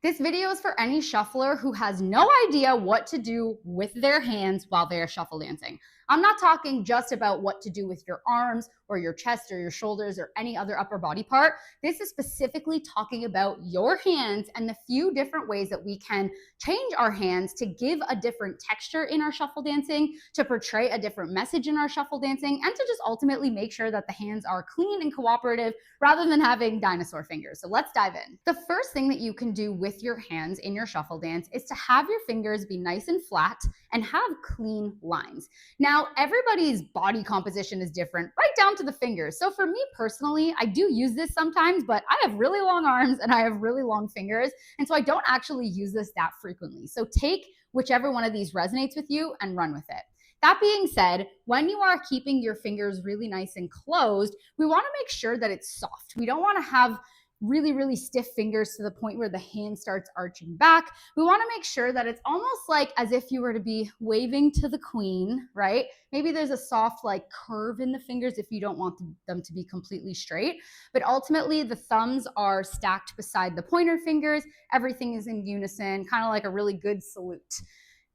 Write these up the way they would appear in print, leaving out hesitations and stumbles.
This video is for any shuffler who has no idea what to do with their hands while they are shuffle dancing. I'm not talking just about what to do with your arms or your chest or your shoulders or any other upper body part. This is specifically talking about your hands and the few different ways that we can change our hands to give a different texture in our shuffle dancing, to portray a different message in our shuffle dancing, and to just ultimately make sure that the hands are clean and cooperative rather than having dinosaur fingers. So let's dive in. The first thing that you can do with your hands in your shuffle dance is to have your fingers be nice and flat and have clean lines. Now, everybody's body composition is different, right down to the fingers. So for me personally, I do use this sometimes, but I have really long arms and I have really long fingers. And so I don't actually use this that frequently. So take whichever one of these resonates with you and run with it. That being said, when you are keeping your fingers really nice and closed, we want to make sure that it's soft. We don't want to have really, really stiff fingers to the point where the hand starts arching back. We want to make sure that it's almost like as if you were to be waving to the queen, right? Maybe there's a soft like curve in the fingers if you don't want them to be completely straight. But ultimately, the thumbs are stacked beside the pointer fingers. Everything is in unison, kind of like a really good salute.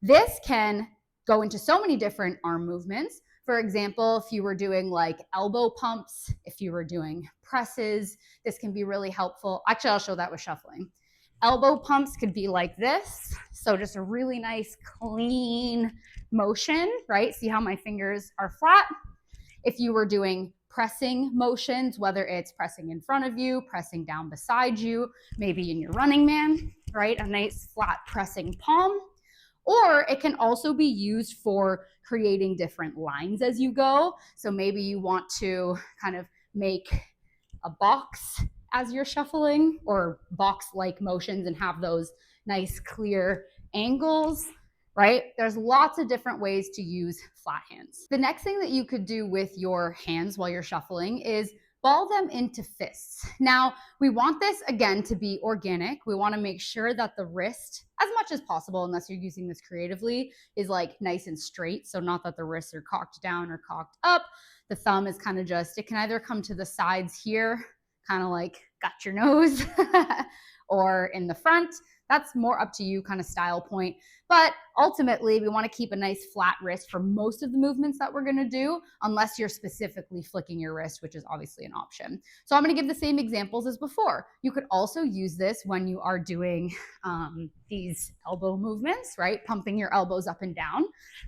This can go into so many different arm movements. For example, if you were doing like elbow pumps, if you were doing presses, this can be really helpful. Actually, I'll show that with shuffling. Elbow pumps could be like this. So just a really nice, clean motion, right? See how my fingers are flat? If you were doing pressing motions, whether it's pressing in front of you, pressing down beside you, maybe in your running man, right? A nice flat pressing palm. Or it can also be used for creating different lines as you go. So maybe you want to kind of make a box as you're shuffling, or box-like motions, and have those nice clear angles, right? There's lots of different ways to use flat hands. The next thing that you could do with your hands while you're shuffling is ball them into fists. Now, we want this, again, to be organic. We want to make sure that the wrist, as much as possible, unless you're using this creatively, is like nice and straight. So not that the wrists are cocked down or cocked up. The thumb is kind of just, it can either come to the sides here, kind of like got your nose, or in the front. That's more up to you, kind of style point. But ultimately, we want to keep a nice flat wrist for most of the movements that we're going to do, unless you're specifically flicking your wrist, which is obviously an option. So I'm going to give the same examples as before. You could also use this when you are doing these elbow movements, right? Pumping your elbows up and down.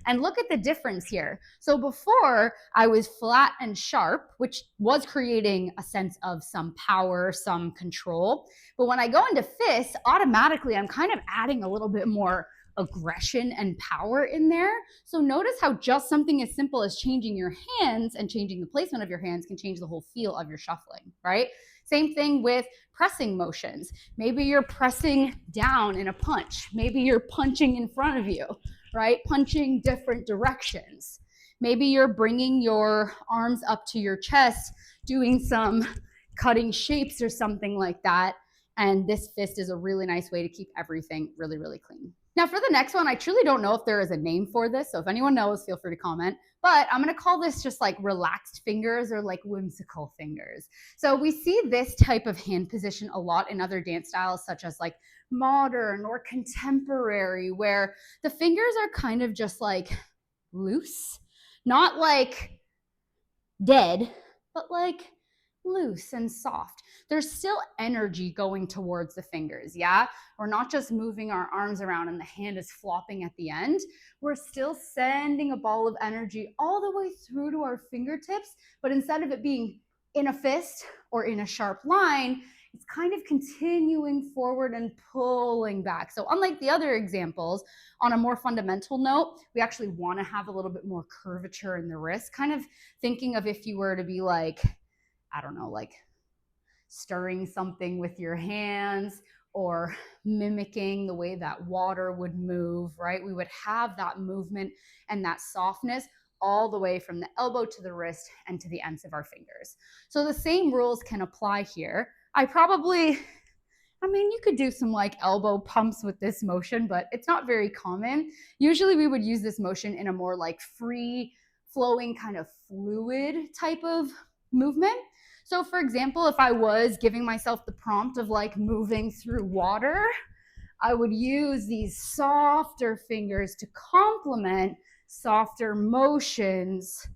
And look at the difference here. So before, I was flat and sharp, which was creating a sense of some power, some control. But when I go into fists, automatically I'm kind of adding a little bit more aggression and power in there. So notice how just something as simple as changing your hands and changing the placement of your hands can change the whole feel of your shuffling, right? Same thing with pressing motions. Maybe you're pressing down in a punch. Maybe you're punching in front of you, right? Punching different directions. Maybe you're bringing your arms up to your chest, doing some cutting shapes or something like that. And this fist is a really nice way to keep everything really, really clean. Now for the next one, I truly don't know if there is a name for this. So if anyone knows, feel free to comment. But I'm going to call this just like relaxed fingers or like whimsical fingers. So we see this type of hand position a lot in other dance styles, such as like modern or contemporary, where the fingers are kind of just like loose, not like dead, but like loose and soft. There's still energy going towards the fingers, yeah? We're not just moving our arms around and the hand is flopping at the end. We're still sending a ball of energy all the way through to our fingertips, but instead of it being in a fist or in a sharp line, it's kind of continuing forward and pulling back. So unlike the other examples, on a more fundamental note, we actually want to have a little bit more curvature in the wrist, kind of thinking of if you were to be like, I don't know, like stirring something with your hands or mimicking the way that water would move, right? We would have that movement and that softness all the way from the elbow to the wrist and to the ends of our fingers. So the same rules can apply here. You could do some like elbow pumps with this motion, but it's not very common. Usually we would use this motion in a more like free flowing kind of fluid type of movement. So for example, if I was giving myself the prompt of like moving through water, I would use these softer fingers to complement softer motions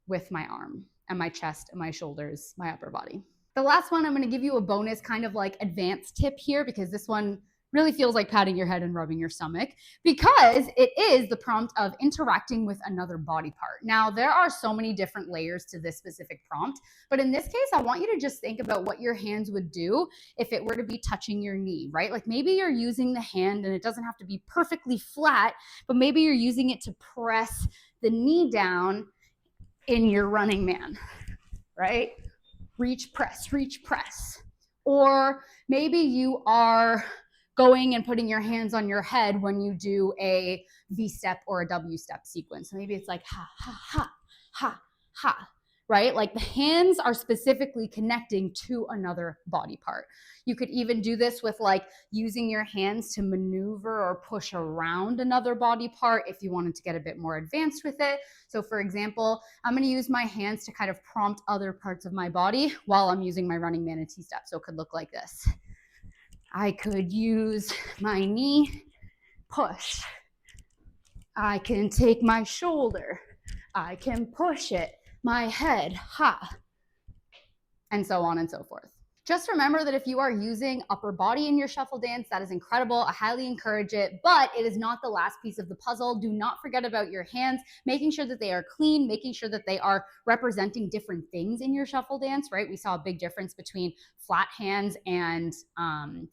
with my arm and my chest and my shoulders, my upper body. The last one, I'm going to give you a bonus kind of like advanced tip here, because this one really feels like patting your head and rubbing your stomach, because it is the prompt of interacting with another body part. Now, there are so many different layers to this specific prompt, but in this case, I want you to just think about what your hands would do if it were to be touching your knee, right? Like maybe you're using the hand and it doesn't have to be perfectly flat, but maybe you're using it to press the knee down in your running man, right? Reach, press, reach, press. Or maybe you are going and putting your hands on your head when you do a V step or a W step sequence. So maybe it's like ha, ha, ha, ha, ha, right? Like the hands are specifically connecting to another body part. You could even do this with like using your hands to maneuver or push around another body part if you wanted to get a bit more advanced with it. So for example, I'm going to use my hands to kind of prompt other parts of my body while I'm using my running manatee step. So it could look like this. I could use my knee, push. I can take my shoulder. I can push it. My head, ha. And so on and so forth. Just remember that if you are using upper body in your shuffle dance, that is incredible. I highly encourage it, but it is not the last piece of the puzzle. Do not forget about your hands, making sure that they are clean, making sure that they are representing different things in your shuffle dance, right? We saw a big difference between flat hands and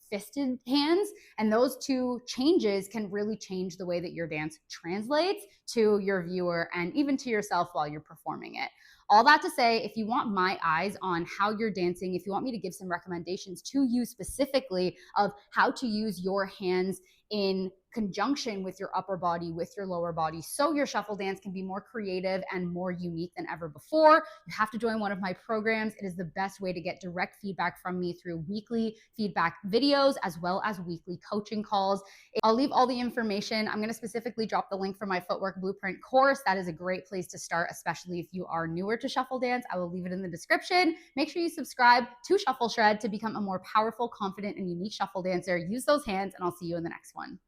fisted hands. And those two changes can really change the way that your dance translates to your viewer and even to yourself while you're performing it. All that to say, if you want my eyes on how you're dancing, if you want me to give some recommendations to you specifically of how to use your hands in conjunction with your upper body, with your lower body, so your shuffle dance can be more creative and more unique than ever before, you have to join one of my programs. It is the best way to get direct feedback from me through weekly feedback videos as well as weekly coaching calls. I'll leave all the information. I'm going to specifically drop the link for my Footwork Blueprint course. That is a great place to start, especially if you are newer to shuffle dance. I will leave it in the description. Make sure you subscribe to Shuffle Shred to become a more powerful, confident, and unique shuffle dancer. Use those hands, and I'll see you in the next one.